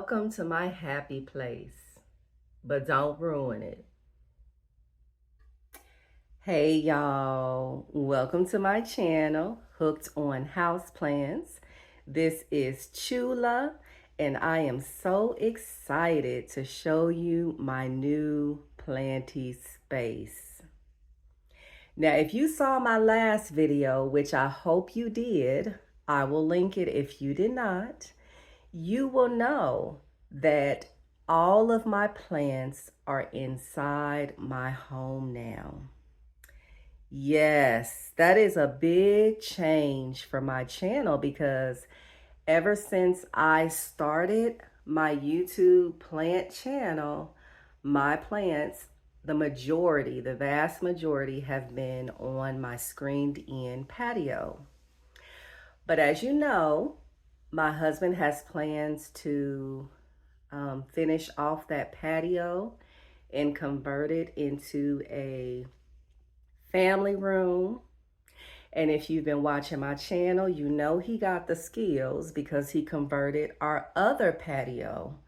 Welcome to my happy place, but don't ruin it. Hey y'all, welcome to my channel, Hooked on Houseplants. This is Chula, and I am so excited to show you my new planty space. Now, if you saw my last video, which I hope you did, I will link it if you did not, you will know that all of my plants are inside my home now. Yes, that is a big change for my channel because ever since I started my YouTube plant channel, my plants, the vast majority have been on my screened in patio. But as you know, my husband has plans to finish off that patio and convert it into a family room. And if you've been watching my channel, you know he got the skills because he converted our other patio,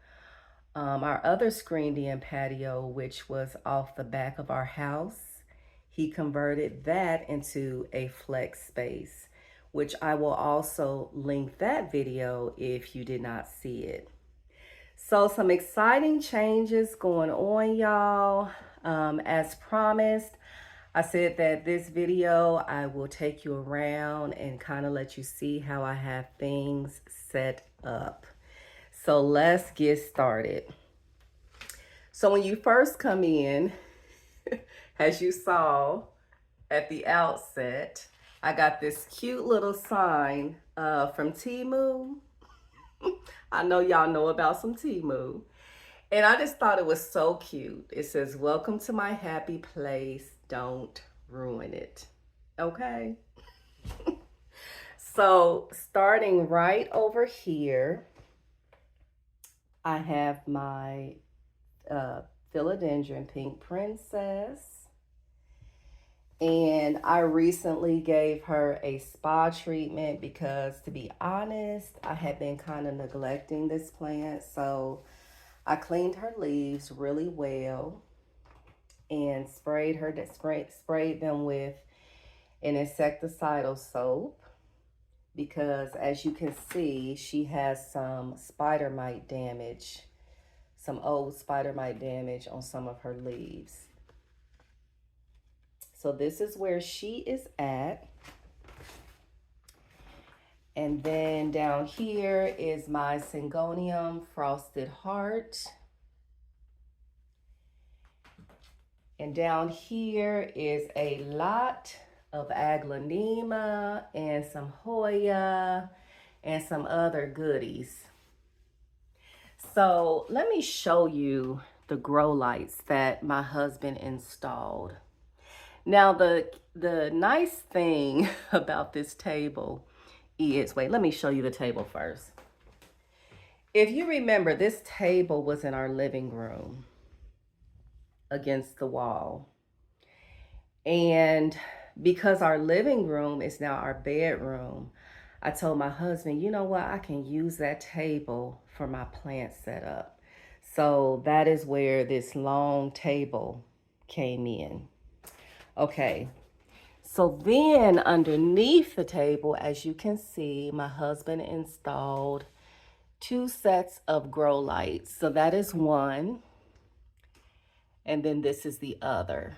our other screened in patio, which was off the back of our house. He converted that into a flex space, which I will also link that video if you did not see it. So some exciting changes going on, y'all. As promised, I said that this video, I will take you around and kind of let you see how I have things set up. So let's get started. So when you first come in, as you saw at the outset, I got this cute little sign from Temu. I know y'all know about some Temu. And I just thought it was so cute. It says, "Welcome to my happy place. Don't ruin it." Okay. So starting right over here, I have my philodendron pink princess. And I recently gave her a spa treatment because, to be honest, I had been kind of neglecting this plant. So I cleaned her leaves really well and sprayed them with an insecticidal soap because, as you can see, she has some spider mite damage, some old spider mite damage on some of her leaves. So this is where she is at. And then down here is my Syngonium frosted heart. And down here is a lot of aglaonema and some hoya and some other goodies. So let me show you the grow lights that my husband installed. Now the nice thing about this table is, wait, let me show you the table first. If you remember, this table was in our living room against the wall. And because our living room is now our bedroom, I told my husband, you know what, I can use that table for my plant setup. So that is where this long table came in. Okay, so then underneath the table, as you can see, my husband installed 2 sets of grow lights. So that is one, and then this is the other.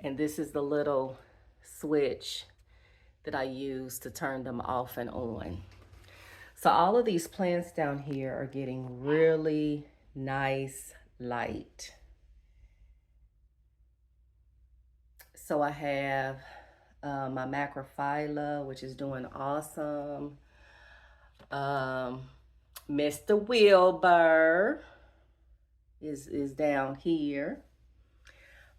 And this is the little switch that I use to turn them off and on. So all of these plants down here are getting really nice light. So I have my macrophylla, which is doing awesome. Mr. Wilbur is down here.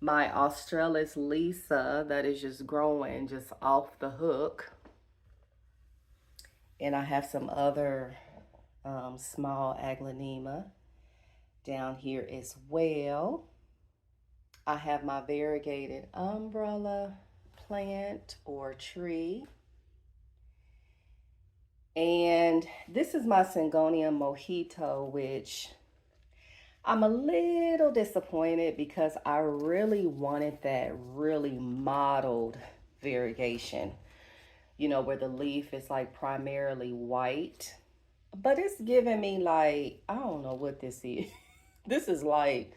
My Australis Lisa, that is just growing just off the hook. And I have some other small aglaonema down here as well. I have my variegated umbrella plant or tree. And this is my Syngonium mojito, which I'm a little disappointed because I really wanted that really mottled variegation, you know, where the leaf is like primarily white. But it's giving me like, I don't know what this is. This is like,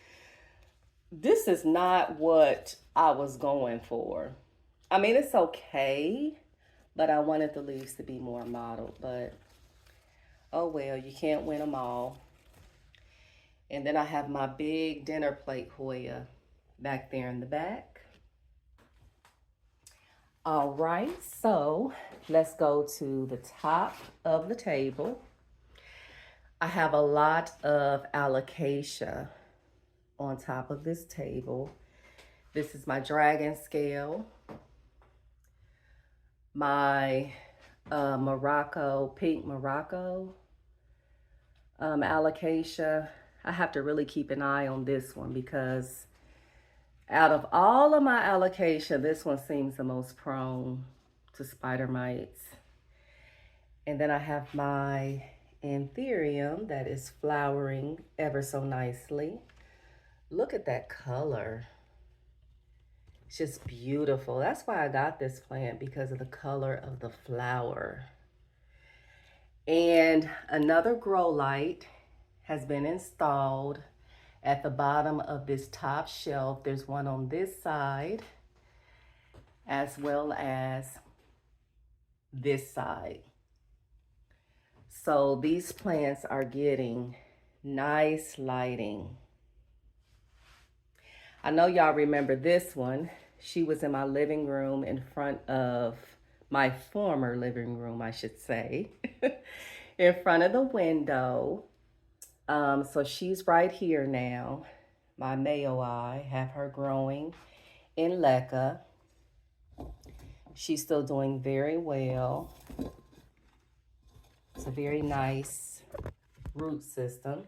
this is not what I was going for. I mean, it's okay, but I wanted the leaves to be more mottled. But oh well, you can't win them all. And then I have my big dinner plate Hoya back there in the back. All right, so let's go to the top of the table. I have a lot of Alocasia on top of this table. This is my dragon scale, my pink Morocco Alocasia. I have to really keep an eye on this one because out of all of my Alocasia, this one seems the most prone to spider mites. And then I have my Anthurium that is flowering ever so nicely. Look at that color. It's just beautiful. That's why I got this plant, because of the color of the flower. And another grow light has been installed at the bottom of this top shelf. There's one on this side as well as this side. So these plants are getting nice lighting. I know y'all remember this one. She was in my living room, in front of my former living room, I should say, in front of the window. So she's right here now. My Mayoi, have her growing in leca. She's still doing very well. It's a very nice root system.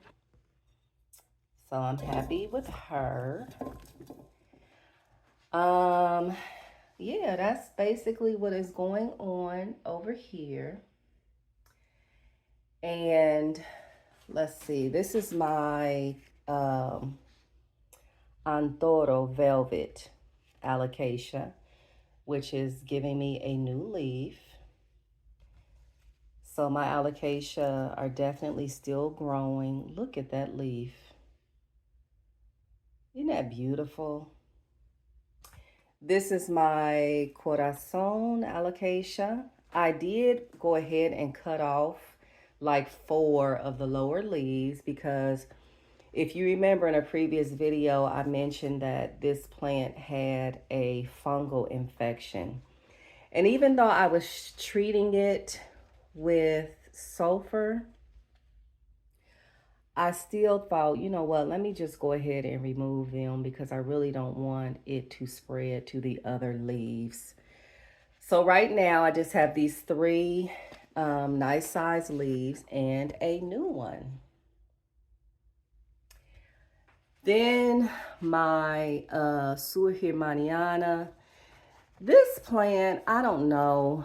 So I'm happy with her. Yeah, that's basically what is going on over here. And let's see, this is my Antoro Velvet Alocasia, which is giving me a new leaf. So my Alocasia are definitely still growing. Look at that leaf. Isn't that beautiful? This is my Corazon Alocasia. I did go ahead and cut off like 4 of the lower leaves because if you remember in a previous video, I mentioned that this plant had a fungal infection. And even though I was treating it with sulfur, I still thought, you know what, let me just go ahead and remove them because I really don't want it to spread to the other leaves. So right now I just have these 3 nice sized leaves and a new one. Then my Suhirmaniana. This plant, I don't know.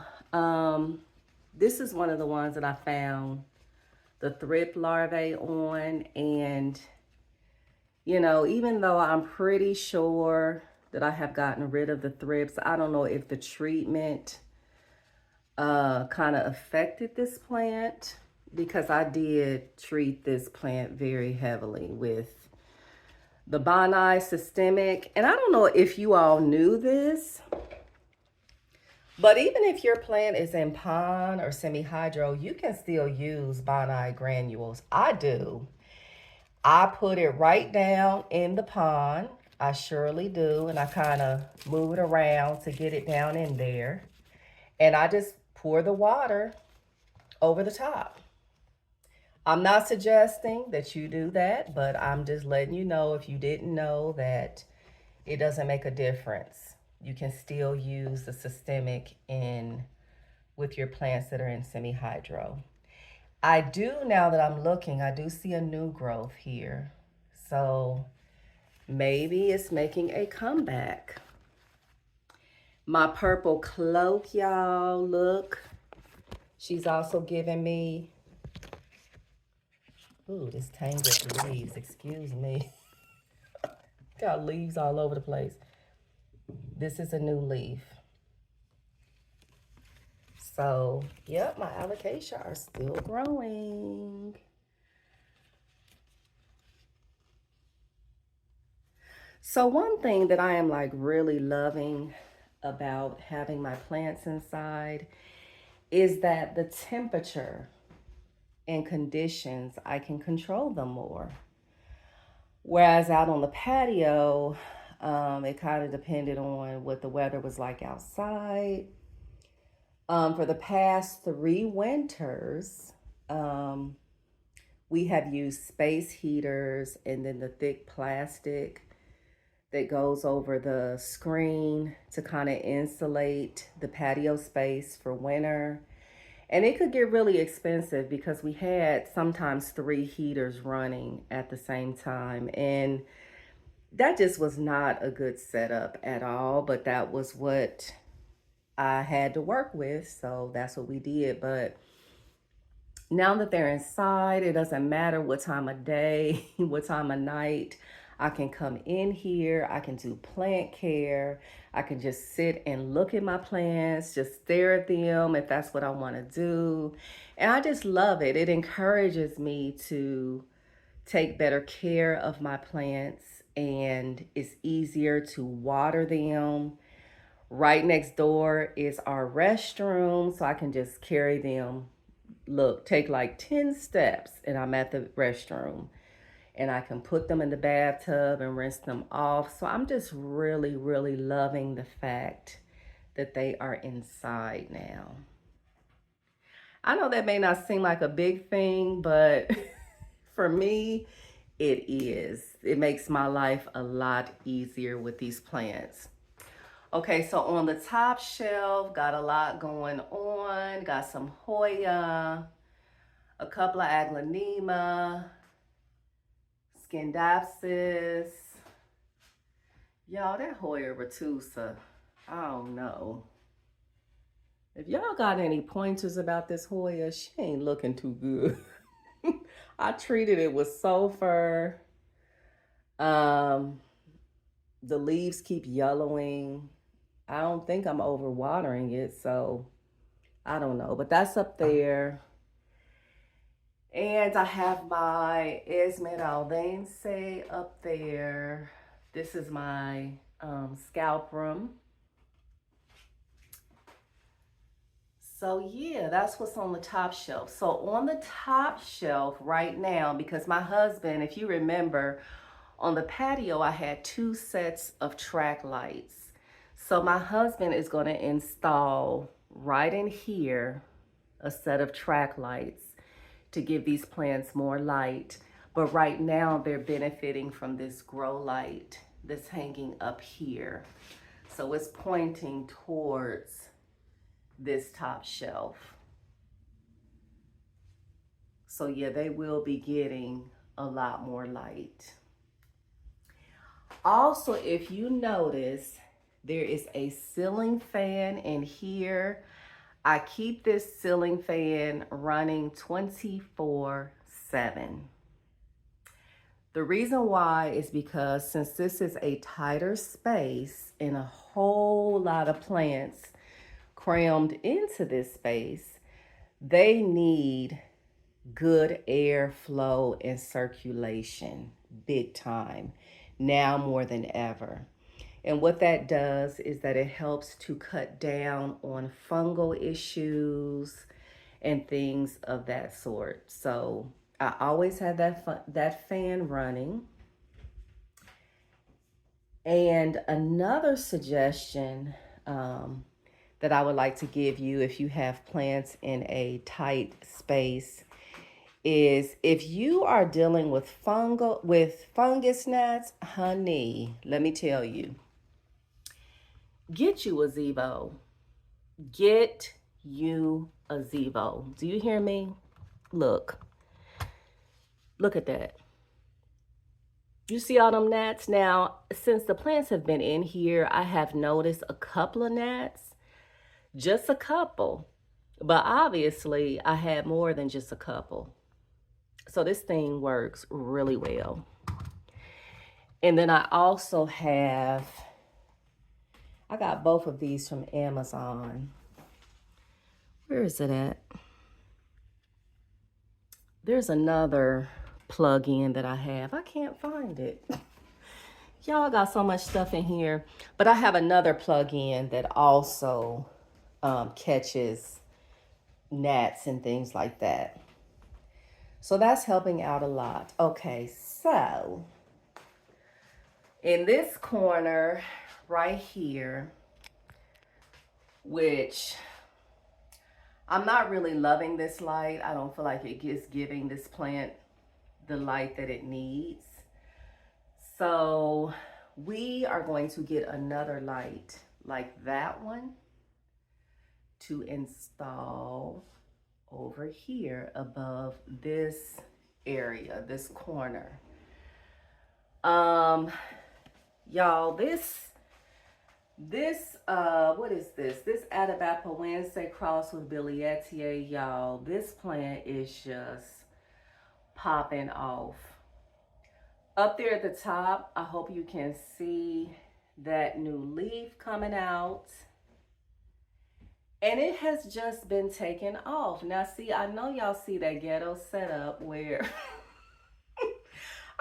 This is one of the ones that I found the thrip larvae on, and you know, even though I'm pretty sure that I have gotten rid of the thrips, I don't know if the treatment kind of affected this plant, because I did treat this plant very heavily with the Bonai systemic. And I don't know if you all knew this, but even if your plant is in pond or semi-hydro, you can still use Bonai granules. I do. I put it right down in the pond. I surely do. And I kind of move it around to get it down in there. And I just pour the water over the top. I'm not suggesting that you do that, but I'm just letting you know, if you didn't know, that it doesn't make a difference. You can still use the systemic in with your plants that are in semi-hydro. I do, now that I'm looking, I do see a new growth here. So maybe it's making a comeback. My purple cloak, y'all, look. She's also given me, ooh, this tangled leaves, excuse me. Got leaves all over the place. This is a new leaf. So, yep, my alocasia are still growing. So one thing that I am like really loving about having my plants inside is that the temperature and conditions, I can control them more. Whereas out on the patio, it kind of depended on what the weather was like outside. For the past 3 winters, um, we have used space heaters and then the thick plastic that goes over the screen to kind of insulate the patio space for winter. And it could get really expensive because we had sometimes 3 heaters running at the same time. And that just was not a good setup at all. But that was what I had to work with. So that's what we did. But now that they're inside, it doesn't matter what time of day, what time of night. I can come in here, I can do plant care, I can just sit and look at my plants, just stare at them if that's what I want to do. And I just love it. It encourages me to take better care of my plants, and it's easier to water them. Right next door is our restroom, so I can just carry them. Look, take like 10 steps and I'm at the restroom, and I can put them in the bathtub and rinse them off. So I'm just really, really loving the fact that they are inside now. I know that may not seem like a big thing, but for me, it is. It makes my life a lot easier with these plants. Okay, so on the top shelf, got a lot going on. Got some hoya, a couple of aglaonema, scindapsus. Y'all, that Hoya retusa, I don't know. If y'all got any pointers about this Hoya, she ain't looking too good. I treated it with sulfur. Um, the leaves keep yellowing. I don't think I'm overwatering it, so I don't know. But that's up there. And I have my Esmeraldense up there. This is my scalp room. So yeah, that's what's on the top shelf. So on the top shelf right now, because my husband, if you remember, on the patio, I had 2 sets of track lights. So my husband is going to install right in here a set of track lights to give these plants more light. But right now they're benefiting from this grow light that's hanging up here. So it's pointing towards this top shelf. So yeah, they will be getting a lot more light. Also, if you notice, there is a ceiling fan in here. I keep this ceiling fan running 24/7. The reason why is because since this is a tighter space and a whole lot of plants crammed into this space, they need good airflow and circulation big time, now more than ever. And what that does is that it helps to cut down on fungal issues and things of that sort. So I always have that fan running. And another suggestion that I would like to give you if you have plants in a tight space is if you are dealing with fungus gnats, honey, let me tell you, get you a Zevo. Get you a Zevo. Do you hear me? Look at that. You see all them gnats? Now, since the plants have been in here, I have noticed a couple of gnats, just a couple. But obviously, I had more than just a couple. So this thing works really well. And then I also have, I got both of these from Amazon. Where is it at? There's another plug-in that I have. I can't find it. Y'all got so much stuff in here. But I have another plug-in that also catches gnats and things like that. So that's helping out a lot. Okay, so in this corner right here, which I'm not really loving this light. I don't feel like it is giving this plant the light that it needs. So we are going to get another light like that one to install over here above this area, this corner. Y'all, what is this? This Adabapa Wednesday cross with Billietier, y'all. This plant is just popping off. Up there at the top, I hope you can see that new leaf coming out. And it has just been taken off. Now, see, I know y'all see that ghetto setup where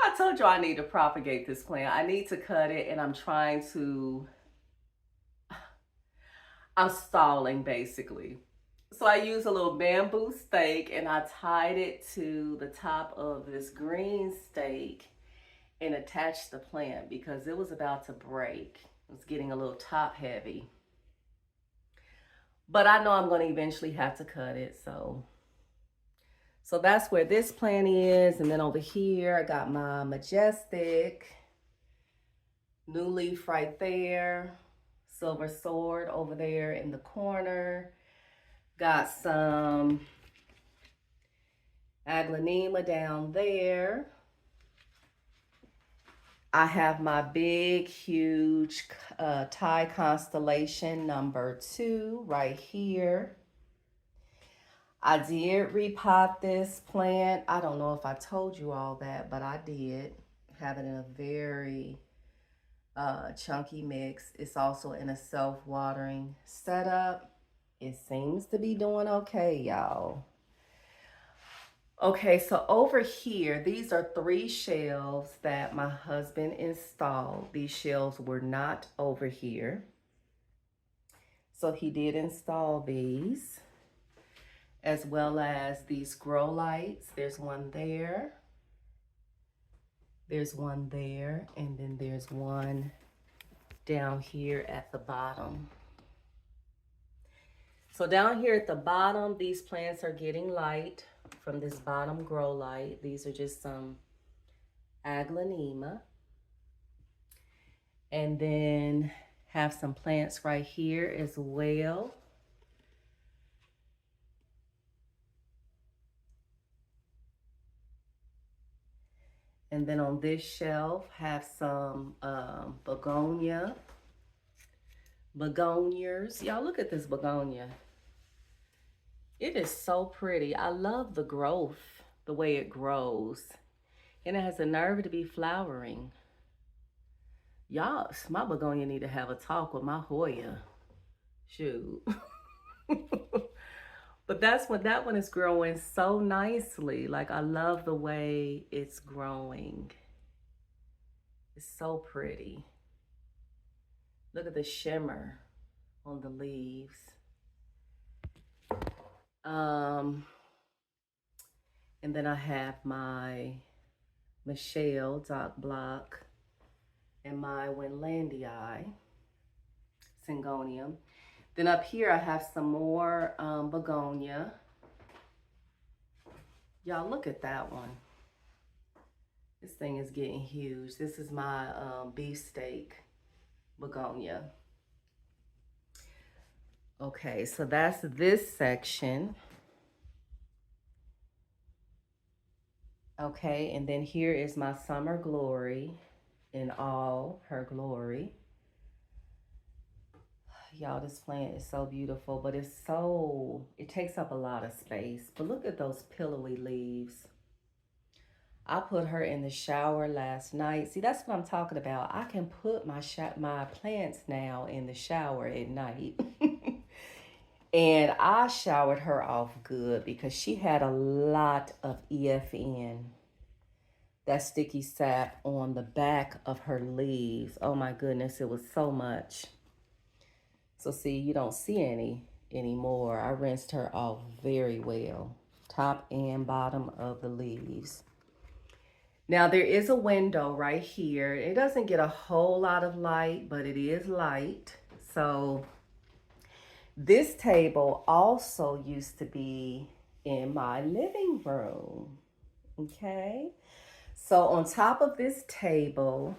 I told you I need to propagate this plant. I need to cut it, and I'm stalling basically. So I used a little bamboo stake and I tied it to the top of this green stake and attached the plant because it was about to break. It was getting a little top heavy. But I know I'm going to eventually have to cut it. So that's where this plant is. And then over here, I got my majestic new leaf right there. Silver sword over there in the corner. Got some aglaonema down there. I have my big, huge Thai constellation #2 right here. I did repot this plant. I don't know if I told you all that, but I did. Have it in a very chunky mix. It's also in a self-watering setup. It seems to be doing okay, y'all. Okay, so over here, these are 3 shelves that my husband installed. These shelves were not over here. So he did install these, as well as these grow lights. There's one there. There's one there, and then there's one down here at the bottom. So down here at the bottom, these plants are getting light from this bottom grow light. These are just some aglaonema. And then have some plants right here as well. And then on this shelf, have some begonias. Y'all look at this begonia. It is so pretty. I love the growth, the way it grows. And it has the nerve to be flowering. Y'all, my begonia need to have a talk with my hoya. Shoot. But that one is growing so nicely. Like, I love the way it's growing. It's so pretty. Look at the shimmer on the leaves. And then I have my Michelle Doc Block and my Winlandii Syngonium. Then up here I have some more begonia. Y'all look at that one. This thing is getting huge. This is my beefsteak begonia. Okay, so that's this section. Okay, and then here is my summer glory in all her glory. Y'all, this plant is so beautiful, but it takes up a lot of space. But look at those pillowy leaves. I put her in the shower last night. See, that's what I'm talking about. I can put my plants now in the shower at night. And I showered her off good because she had a lot of EFN, that sticky sap on the back of her leaves. Oh my goodness, it was so much. So see, you don't see any anymore. I rinsed her off very well, top and bottom of the leaves. Now there is a window right here. It doesn't get a whole lot of light, but it is light. So this table also used to be in my living room. Okay. So on top of this table,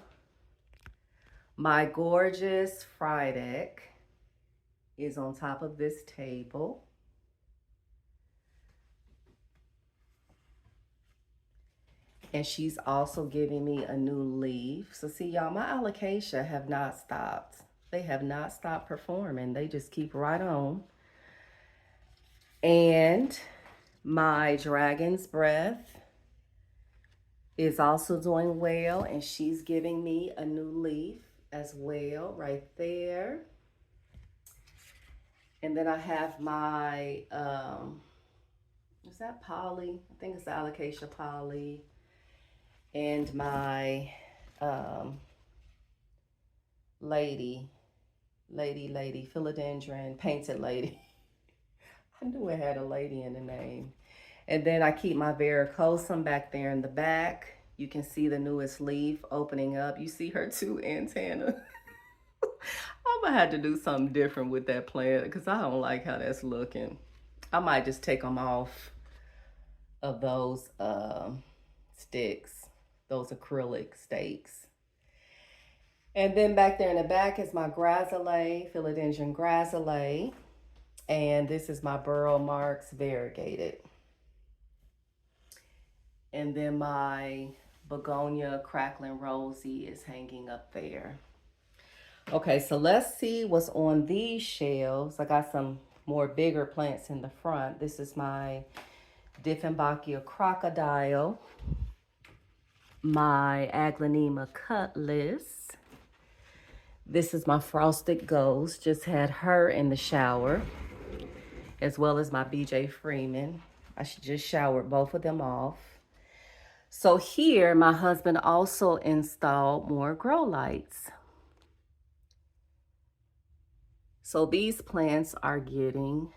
my gorgeous Frydek is on top of this table. And she's also giving me a new leaf. So see, y'all, my Alocasia have not stopped. They have not stopped performing. They just keep right on. And my Dragon's Breath is also doing well. And she's giving me a new leaf as well right there. And then I have my, is that Polly? I think it's the Alocasia Polly. And my lady, philodendron, painted lady. I knew it had a lady in the name. And then I keep my varicosum back there in the back. You can see the newest leaf opening up. You see her two antennas. I'm gonna have to do something different with that plant because I don't like how that's looking. I might just take them off of those sticks, those acrylic stakes. And then back there in the back is my grazilet, philodendron grazilet. And this is my burrow marks variegated. And then my begonia crackling rosy is hanging up there. Okay, so let's see what's on these shelves. I got some more bigger plants in the front. This is my Dieffenbachia crocodile, my Aglaonema cutlass. This is my Frosted Ghost. Just had her in the shower, as well as my BJ Freeman. I should just showered both of them off. So here, my husband also installed more grow lights. So these plants are getting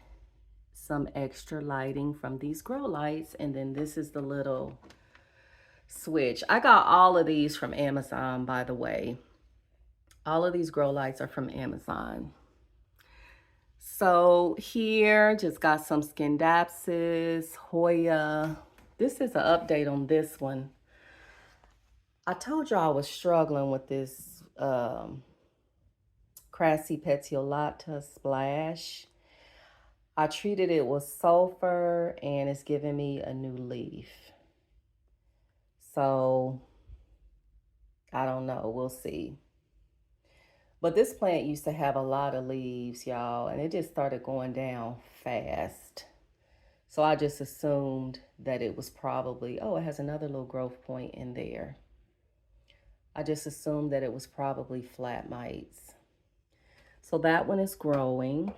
some extra lighting from these grow lights. And then this is the little switch. I got all of these from Amazon, by the way. All of these grow lights are from Amazon. So here, just got some Scindapsus, Hoya. This is an update on this one. I told you I was struggling with this Crassy Petiolata Splash. I treated it with sulfur and it's giving me a new leaf. So, I don't know. We'll see. But this plant used to have a lot of leaves, y'all, and it just started going down fast. So I just assumed that it was probably, oh, it has another little growth point in there. I just assumed that it was probably flat mites. So that one is growing.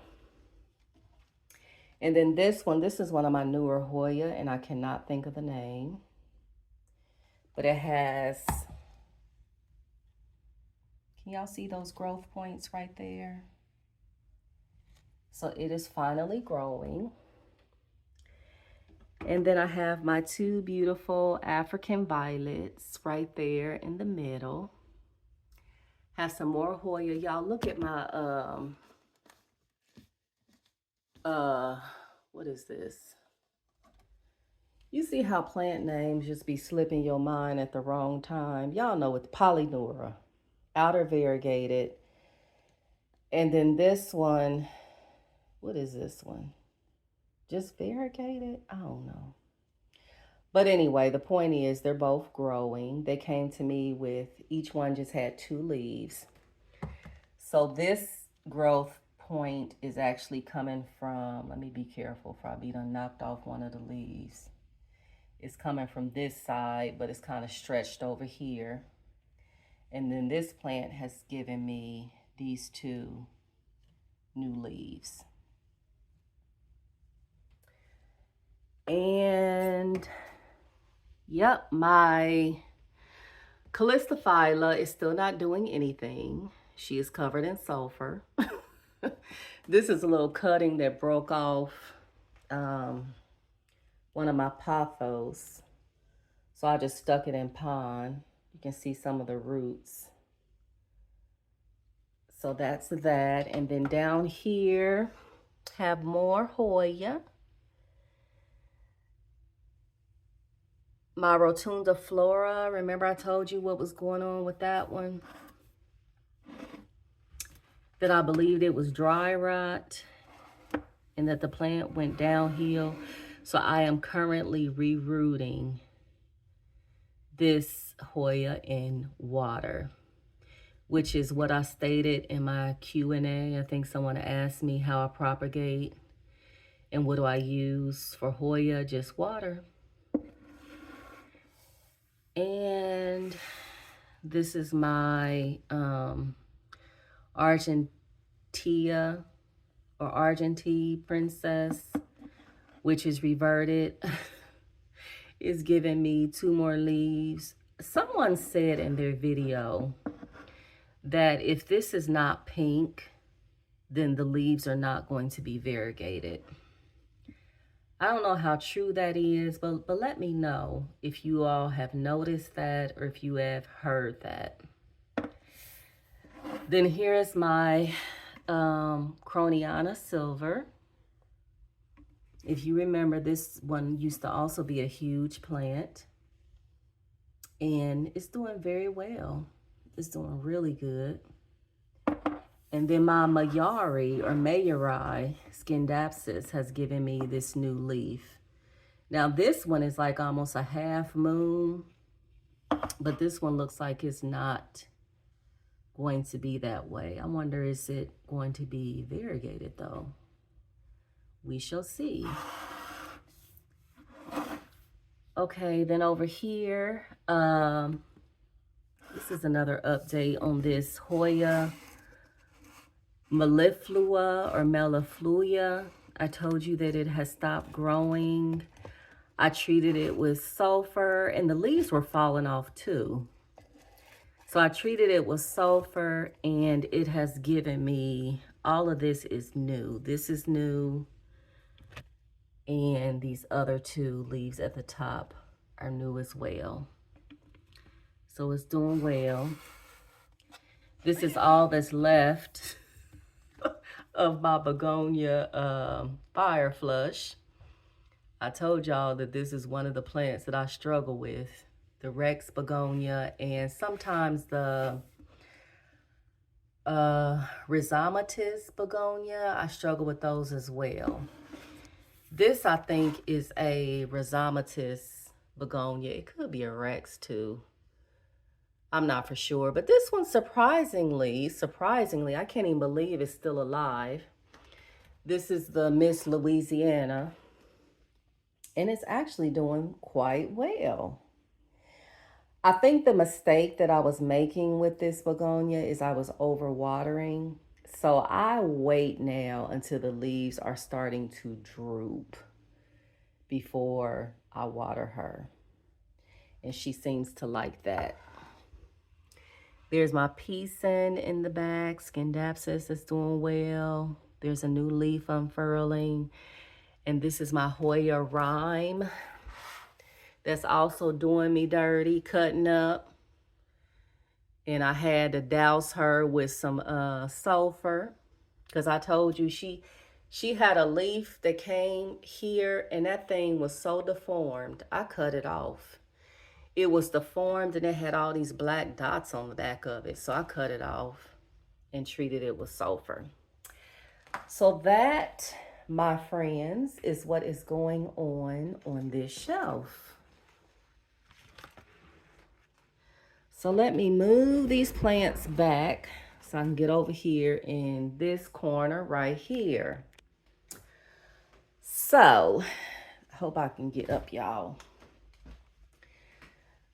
And then this is one of my newer Hoya, and I cannot think of the name. But it has, can y'all see those growth points right there? So it is finally growing. And then I have my two beautiful African violets right there in the middle. Have some more Hoya. Y'all look at my, what is this? You see how plant names just be slipping your mind at the wrong time. Y'all know it's Polynura, outer variegated. And then this one, what is this one? Just variegated? I don't know. But anyway, the point is they're both growing. They came to me with, each one just had 2 leaves. So this growth point is actually coming from, let me be careful for I be done knocked off one of the leaves. It's coming from this side, but it's kind of stretched over here. And then this plant has given me these two new leaves. And yep, my Calistophylla is still not doing anything. She is covered in sulfur. This is a little cutting that broke off one of my pothos. So I just stuck it in pond. You can see some of the roots. So that's that. And then down here, have more hoya. My rotunda flora, remember I told you what was going on with that one? That I believed it was dry rot and that the plant went downhill. So I am currently rerooting this hoya in water, which is what I stated in my Q&A. I think someone asked me how I propagate and what do I use for hoya, just water. And this is my Argentea or Argentine princess, which is reverted. Is giving me 2 more leaves. Someone said in their video that if this is not pink, then the leaves are not going to be variegated. I don't know how true that is, but let me know if you all have noticed that or if you have heard that. Then here is my Croniana silver. If you remember, this one used to also be a huge plant. And it's doing very well. It's doing really good. And then my Mayari or Mayari Scindapsus has given me this new leaf. Now this one is like almost a half moon, but this one looks like it's not going to be that way. I wonder, is it going to be variegated though? We shall see. Okay, then over here, this is another update on this Hoya melliflua or melliflua. I told you that it has stopped growing. I treated it with sulfur and the leaves were falling off too. So I treated it with sulfur and it has given me, all of this is new. This is new. And these other 2 leaves at the top are new as well. So it's doing well. This is all that's left of my begonia fire flush. I told y'all that this is one of the plants that I struggle with. The Rex begonia and sometimes the rhizomatous begonia. I struggle with those as well. This, I think, is a rhizomatous begonia. It could be a Rex, too. I'm not for sure. But this one, surprisingly, I can't even believe it's still alive. This is the Miss Louisiana. And it's actually doing quite well. I think the mistake that I was making with this begonia is I was overwatering. So I wait now until the leaves are starting to droop before I water her. And she seems to like that. There's my Peason in the back. Scindapsus is doing well. There's a new leaf unfurling. And this is my Hoya rhyme. That's also doing me dirty, cutting up. And I had to douse her with some sulfur. Because I told you she had a leaf that came here. And that thing was so deformed. I cut it off. It was deformed and it had all these black dots on the back of it. So I cut it off and treated it with sulfur. So that, my friends, is what is going on this shelf. So let me move these plants back so so I can get over here in this corner right here. So, I hope I can get up, y'all.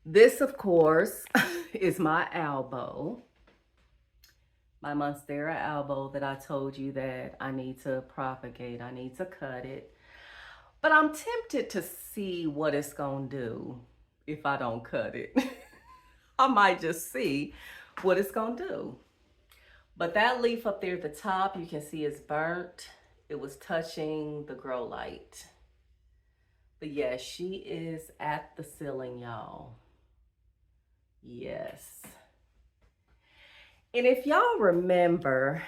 This, of course, is my elbow. My Monstera elbow that I told you that I need to propagate. I need to cut it. But I'm tempted to see what it's going to do if I don't cut it. I might just see what it's going to do. But that leaf up there at the top, you can see it's burnt. It was touching the grow light. But yeah, she is at the ceiling, y'all. Yes. And if y'all remember,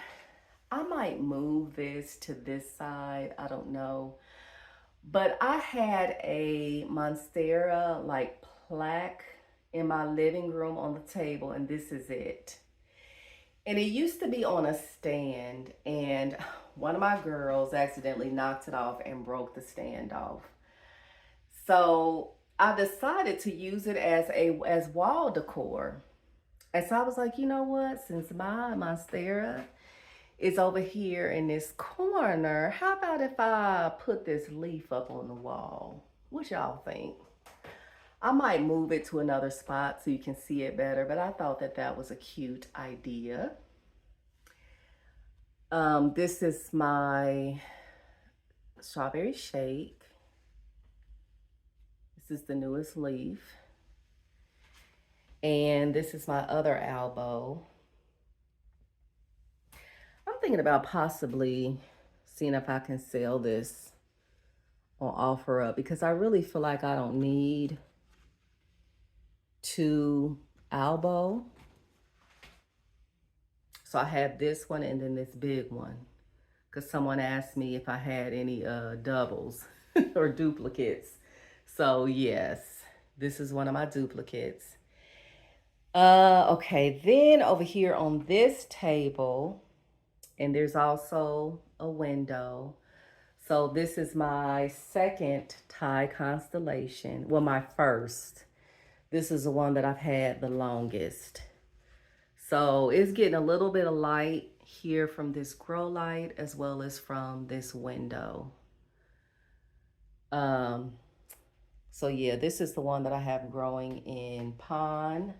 I might move this to this side. I don't know. But I had a Monstera like plaque in my living room on the table, and this is it. And it used to be on a stand, and one of my girls accidentally knocked it off and broke the stand off. So I decided to use it as wall decor. And so I was like, you know what? Since my Monstera is over here in this corner, how about if I put this leaf up on the wall? What y'all think? I might move it to another spot so you can see it better, but I thought that that was a cute idea. This is my strawberry shake. This is the newest leaf. And this is my other elbow. I'm thinking about possibly seeing if I can sell this on OfferUp because I really feel like I don't need two elbow. So I have this one and then this big one because someone asked me if I had any doubles or duplicates. So yes, this is one of my duplicates. Okay, then over here on this table, and there's also a window. So this is my second Thai constellation. Well, my first. This is the one that I've had the longest. So it's getting a little bit of light here from this grow light as well as from this window. So yeah, this is the one that I have growing in pond.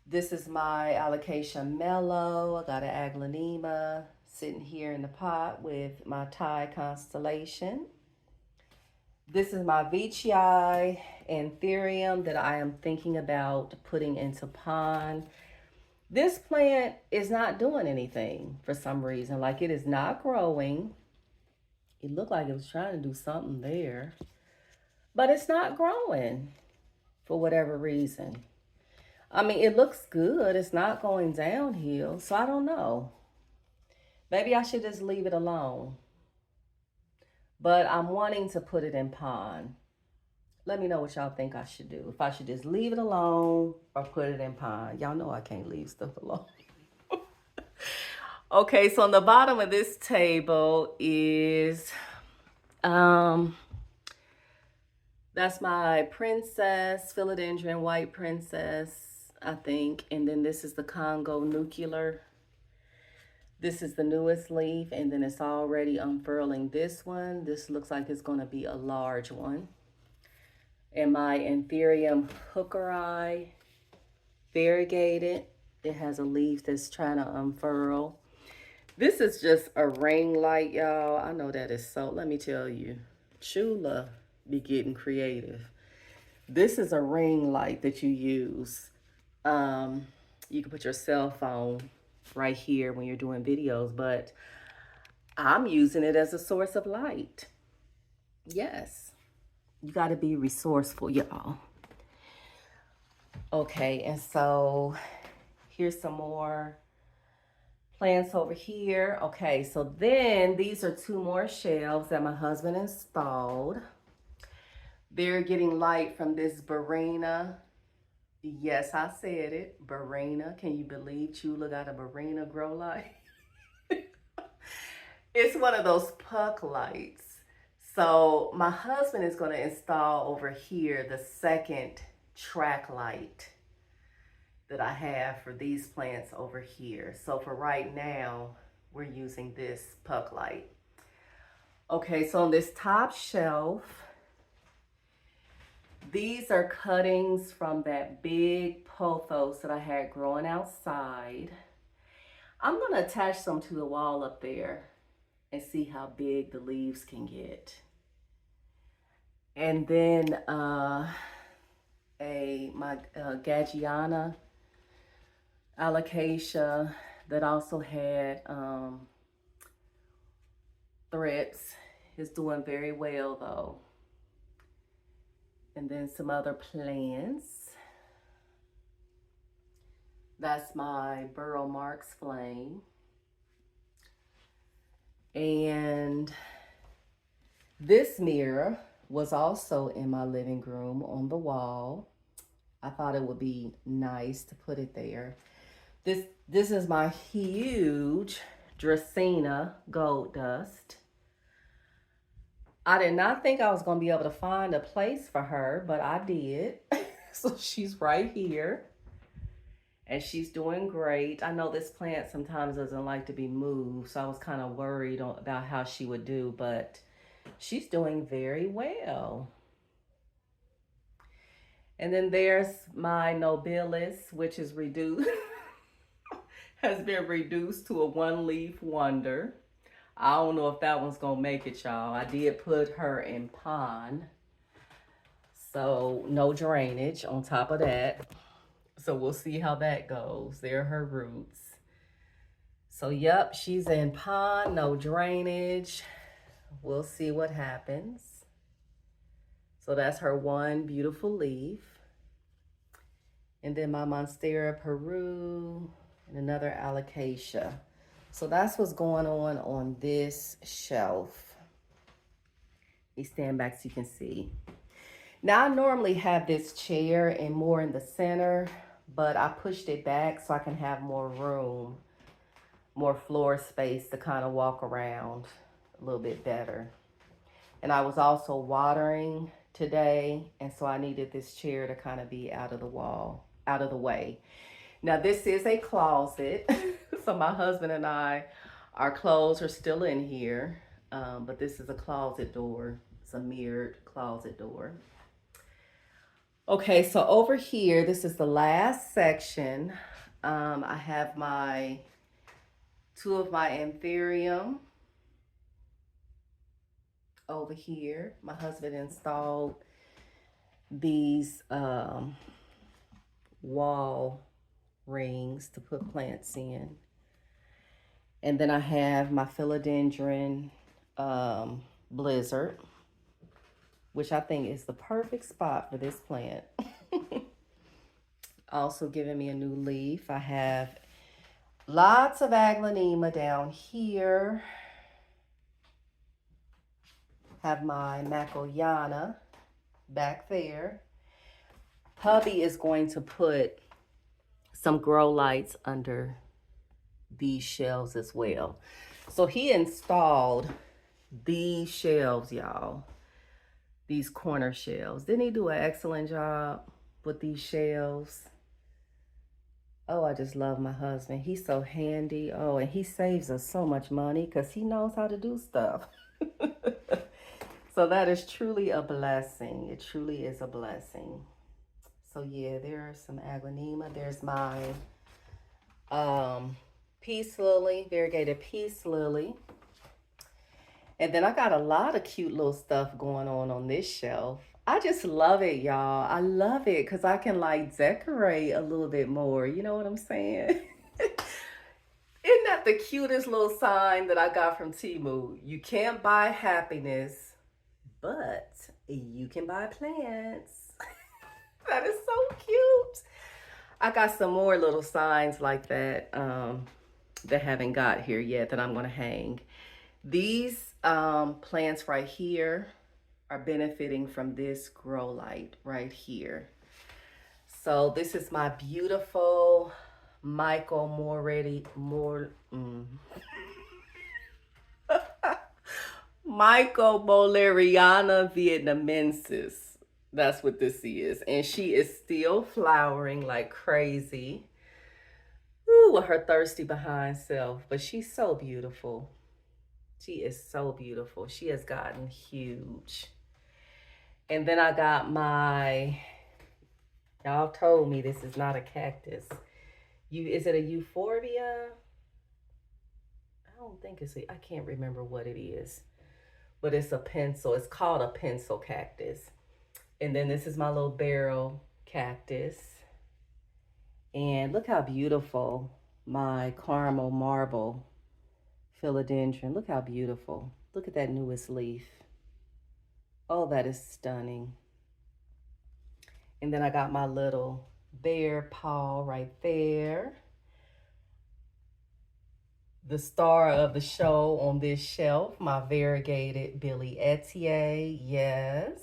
This is my Alocasia mellow. I got an aglaonema sitting here in the pot with my Thai constellation. This is my Veitchii anthurium that I am thinking about putting into pond. This plant is not doing anything for some reason. Like it is not growing. It looked like it was trying to do something there, but it's not growing for whatever reason. I mean, it looks good. It's not going downhill. So I don't know. Maybe I should just leave it alone. But I'm wanting to put it in pond. Let me know what y'all think I should do. If I should just leave it alone or put it in pond. Y'all know I can't leave stuff alone. Okay, so on the bottom of this table is that's my princess, philodendron white princess, I think. And then this is the Congo nuclear. This is the newest leaf, and then it's already unfurling this one. This looks like it's going to be a large one. And my anthurium hookeri, variegated. It has a leaf that's trying to unfurl. This is just a ring light, y'all. I know that is so, let me tell you, Chula be getting creative. This is a ring light that you use. You can put your cell phone right here when you're doing videos, but I'm using it as a source of light. Yes, you got to be resourceful, y'all. Okay, and so here's some more plants over here. Okay, so then these are two more shelves that my husband installed. They're getting light from this Barina. Yes, I said it, Barina. Can you believe Chula got a Barina grow light? It's one of those puck lights. So my husband is going to install over here the second track light. that I have for these plants over here. So for right now, we're using this puck light. Okay, so on this top shelf, these are cuttings from that big pothos that I had growing outside. I'm gonna attach them to the wall up there and see how big the leaves can get. And then my Gagiana Alocasia that also had threats is doing very well though. And then some other plants. That's my Burrow Marks Flame. And this mirror was also in my living room on the wall. I thought it would be nice to put it there. This is my huge Dracaena gold dust. I did not think I was going to be able to find a place for her, but I did. So she's right here. And she's doing great. I know this plant sometimes doesn't like to be moved, so I was kind of worried about how she would do, but she's doing very well. And then there's my Nobilis, which is reduced, has been reduced to a one-leaf wonder. I don't know if that one's gonna make it, y'all. I did put her in pond, so no drainage on top of that. So we'll see how that goes. There are her roots. So yep, she's in pond, no drainage. We'll see what happens. So that's her one beautiful leaf. And then my Monstera Peru and another Alocasia. So that's what's going on this shelf. Let me stand back so you can see. Now I normally have this chair and more in the center, but I pushed it back so I can have more room, more floor space to kind of walk around a little bit better. And I was also watering today, and so I needed this chair to kind of be out of the way. Now this is a closet, so my husband and our clothes are still in here, but this is a closet door. It's a mirrored closet door. Okay, so over here, this is the last section. I have two of my Anthurium over here. My husband installed these wall rings to put plants in. And then I have my philodendron blizzard, which I think is the perfect spot for this plant. Also giving me a new leaf. I have lots of aglaonema down here. Have my Macoyana back there. Hubby is going to put some grow lights under these shelves as well. So he installed these shelves, y'all. These corner shelves. Didn't he do an excellent job with these shelves? Oh, I just love my husband. He's so handy. Oh, and he saves us so much money because he knows how to do stuff. So that is truly a blessing. It truly is a blessing. So yeah, there's some aglaonema. There's my peace lily, variegated peace lily. And then I got a lot of cute little stuff going on this shelf. I just love it, y'all. I love it because I can like decorate a little bit more. You know what I'm saying? Isn't that the cutest little sign that I got from Temu? You can't buy happiness, but you can buy plants. That is so cute. I got some more little signs like that that haven't got here yet that I'm going to hang. These plants right here are benefiting from this grow light right here. So this is my beautiful Michael Michael Boleriana vietnamensis. That's what this is. And she is still flowering like crazy. Ooh, with her thirsty behind self. But she's so beautiful. She is so beautiful. She has gotten huge. And then I got my, y'all told me this is not a cactus. Is it a euphorbia? I don't think I can't remember what it is. But it's a pencil. It's called a pencil cactus. And then this is my little barrel cactus. And look how beautiful my caramel marble philodendron. Look how beautiful. Look at that newest leaf. Oh, that is stunning. And then I got my little bear paw right there. The star of the show on this shelf, my variegated Billy Etier. Yes.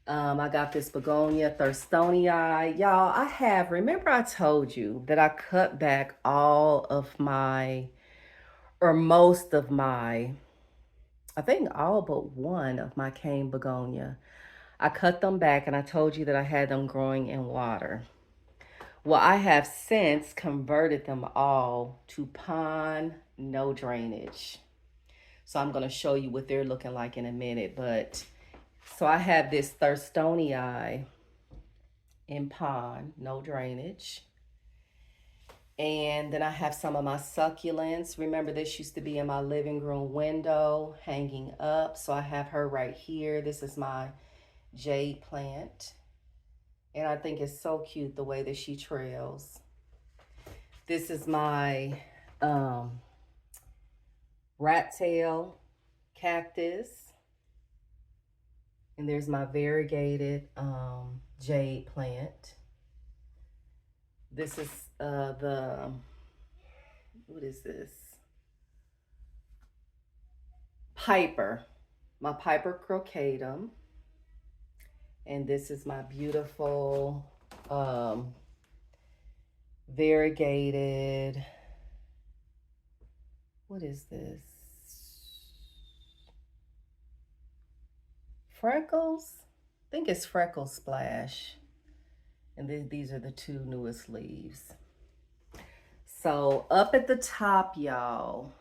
I got this begonia thurstonii. Y'all, remember I told you that I cut back all of my, or most of my, I think all but one of my cane begonia. I cut them back and I told you that I had them growing in water. Well, I have since converted them all to pond, no drainage. So I'm going to show you what they're looking like in a minute. But so I have this thurstonii in pond, no drainage. And then I have some of my succulents. Remember, this used to be in my living room window hanging up. So I have her right here. This is my jade plant. And I think it's so cute the way that she trails. This is my rat tail cactus. And there's my variegated jade plant. This is what is this? Piper, my Piper crocatum. And this is my beautiful variegated, what is this? Freckles? I think it's Freckle Splash. And these are the two newest leaves. So up at the top, y'all,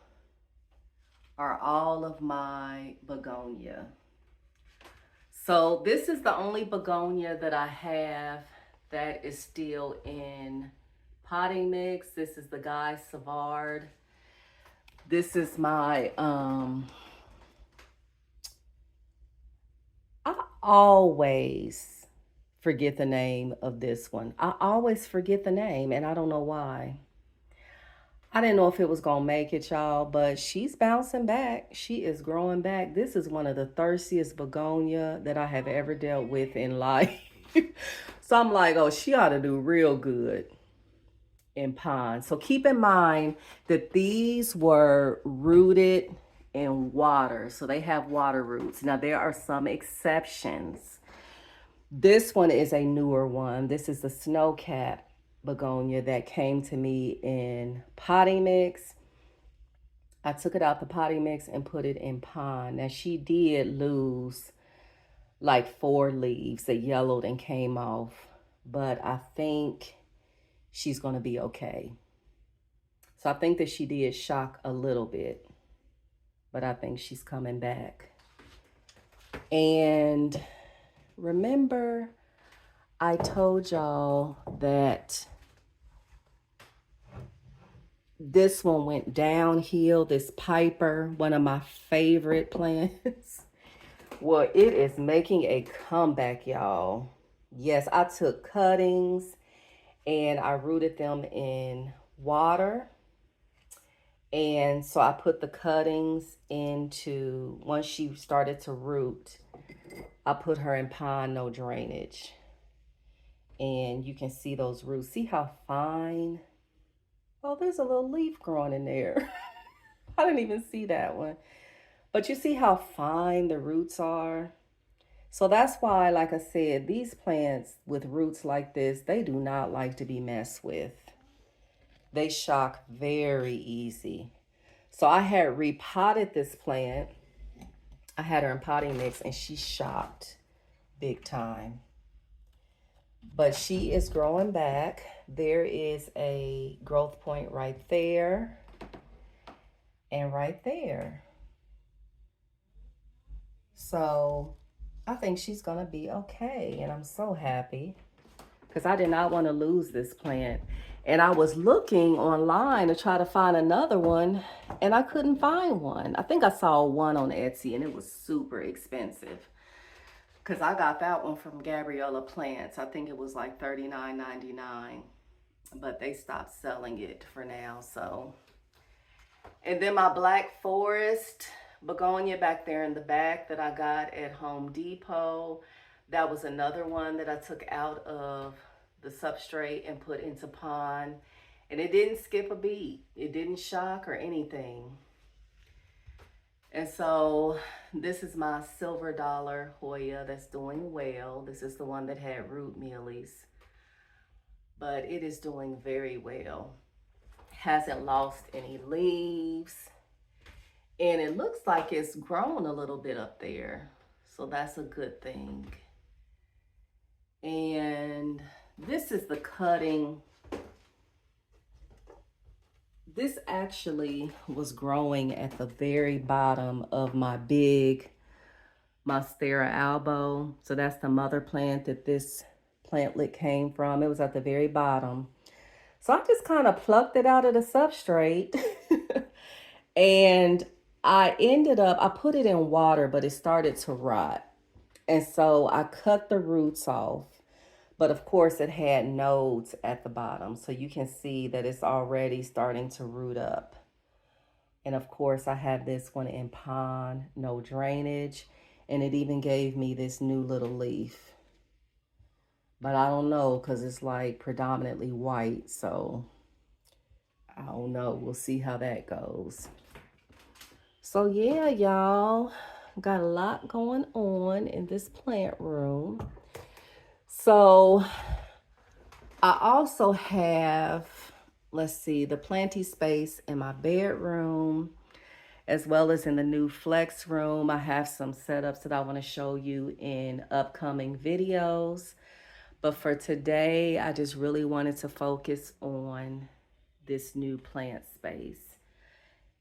are all of my begonia. So this is the only begonia that I have that is still in potting mix. This is the Guy Savard. This is my, I always forget the name of this one. I always forget the name and I don't know why. I didn't know if it was going to make it, y'all, but she's bouncing back. She is growing back. This is one of the thirstiest begonia that I have ever dealt with in life. So I'm like, oh, she ought to do real good in ponds. So keep in mind that these were rooted in water. So they have water roots. Now, there are some exceptions. This one is a newer one. This is the snowcap begonia that came to me in potting mix. I took it out the potting mix and put it in pond. Now she did lose like 4 leaves that yellowed and came off, but I think she's going to be okay. So I think that she did shock a little bit, but I think she's coming back. And remember, I told y'all that this one went downhill, this Piper, one of my favorite plants. Well, it is making a comeback, y'all. Yes, I took cuttings and I rooted them in water. And so I put the cuttings into, once she started to root, I put her in pond, no drainage. And you can see those roots. See how fine? Oh, there's a little leaf growing in there. I didn't even see that one. But you see how fine the roots are? So that's why, like I said, these plants with roots like this, they do not like to be messed with. They shock very easy. So I had repotted this plant. I had her in potting mix and she shocked big time. But she is growing back. There is a growth point right there and right there. So I think she's going to be okay. And I'm so happy because I did not want to lose this plant. And I was looking online to try to find another one, and I couldn't find one. I think I saw one on Etsy, and it was super expensive because I got that one from Gabriella Plants. I think it was like $39.99, but they stopped selling it for now. So, and then my Black Forest begonia back there in the back that I got at Home Depot. That was another one that I took out of the substrate and put into pond. And it didn't skip a beat. It didn't shock or anything. And so this is my silver dollar Hoya that's doing well. This is the one that had root mealies. But it is doing very well. Hasn't lost any leaves. And it looks like it's grown a little bit up there. So that's a good thing. And this is the cutting. This actually was growing at the very bottom of my big Monstera albo. So that's the mother plant that this plantlet came from. It was at the very bottom. So I just kind of plucked it out of the substrate. And I put it in water, but it started to rot. And so I cut the roots off. But of course it had nodes at the bottom. So you can see that it's already starting to root up. And of course I have this one in pond, no drainage. And it even gave me this new little leaf. But I don't know because it's like predominantly white. So I don't know. We'll see how that goes. So yeah, y'all, got a lot going on in this plant room. So I also have, let's see, the planty space in my bedroom, as well as in the new flex room. I have some setups that I want to show you in upcoming videos. But for today, I just really wanted to focus on this new plant space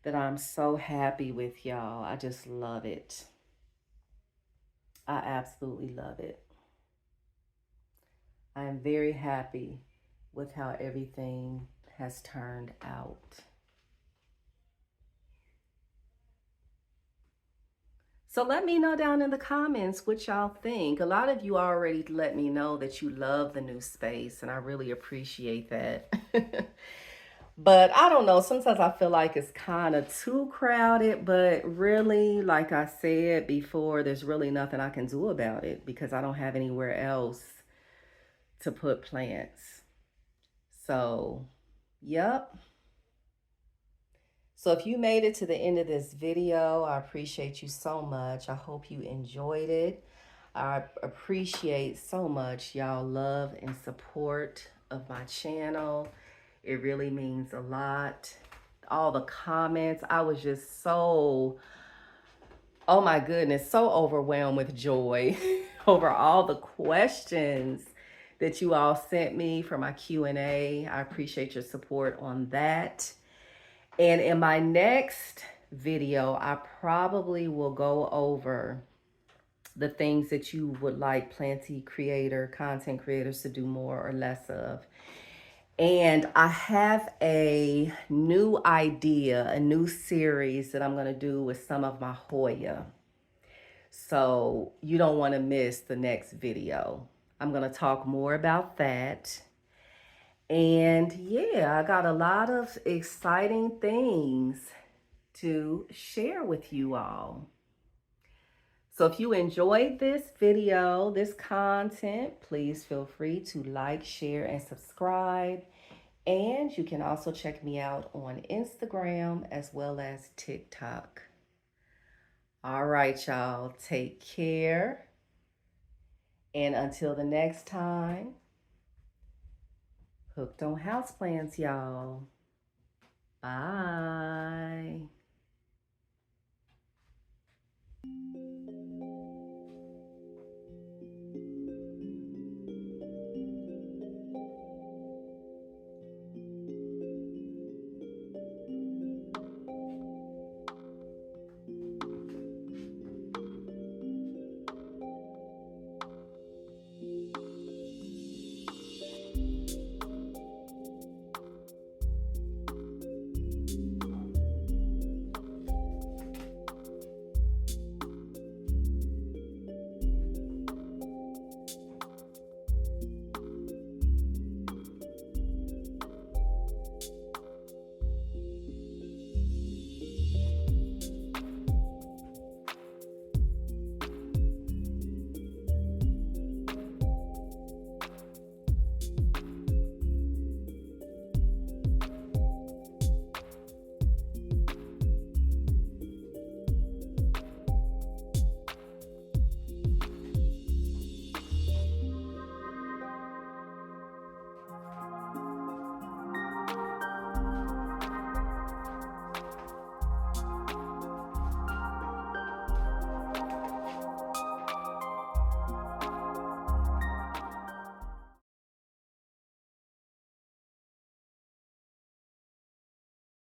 that I'm so happy with, y'all. I just love it. I absolutely love it. I am very happy with how everything has turned out. So let me know down in the comments what y'all think. A lot of you already let me know that you love the new space, and I really appreciate that. But I don't know, sometimes I feel like it's kind of too crowded, but really, like I said before, there's really nothing I can do about it because I don't have anywhere else to put plants. So, yep. So if you made it to the end of this video, I appreciate you so much. I hope you enjoyed it. I appreciate so much y'all love and support of my channel. It really means a lot. All the comments, I was just so, oh my goodness, so overwhelmed with joy over all the questions that you all sent me for my Q&A. I appreciate your support on that. And in my next video, I probably will go over the things that you would like content creators to do more or less of. And I have a new idea, a new series that I'm going to do with some of my Hoya. So you don't want to miss the next video. I'm going to talk more about that. And yeah, I got a lot of exciting things to share with you all. So if you enjoyed this video, this content, please feel free to like, share, and subscribe. And you can also check me out on Instagram as well as TikTok. All right, y'all, take care. And until the next time, hooked on houseplants, y'all. Bye.